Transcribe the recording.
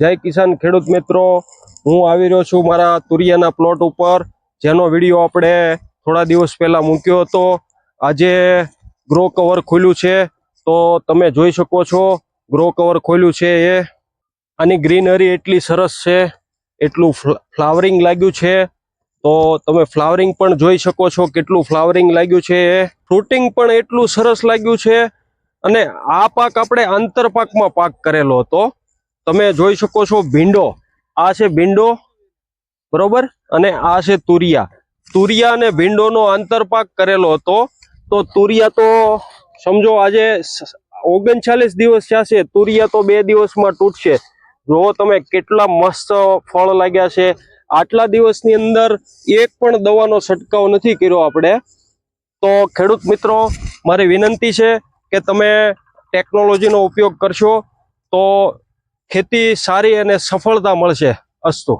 જય કિસાન ખેડૂત મિત્રો, હું આવી રહ્યો છું મારા તુરિયાના પ્લોટ ઉપર, જેનો વિડીયો આપણે થોડા દિવસ પહેલા મૂક્યો હતો. આજે ગ્રો કવર ખોલ્યું છે, તો તમે જોઈ શકો છો ગ્રો કવર ખોલ્યું છે. આની ગ્રીનરી એટલી સરસ છે, એટલું ફ્લાવરિંગ લાગ્યું છે. તો તમે ફ્લાવરિંગ પણ જોઈ શકો છો, કેટલું ફ્લાવરિંગ લાગ્યું છે. ફ્રૂટિંગ પણ એટલું સરસ લાગ્યું છે. અને આ પાક આપણે આંતરપાકમાં પાક કરેલો હતો. તમે જોઈ શકો છો ભીંડો, આ છે ભીંડો, બરોબર, અને આ છે તુરિયા અને ભીંડોનો આંતરપાક કરેલો હતો. તો તુરિયા તો સમજો આજે 39 દિવસ થશે, તુરિયા તો 2 દિવસમાં તૂટશે. જો તમે કેટલા મસ્ત ફળ લાગ્યા છે. આટલા દિવસની અંદર એક પણ દવાનો છંટકાવ નથી કર્યો આપણે. તો ખેડૂત મિત્રો, મારી વિનંતી છે કે તમે ટેકનોલોજીનો ઉપયોગ કરશો તો ખેતી સારી અને સફળતા મળશે. અસ્તુ.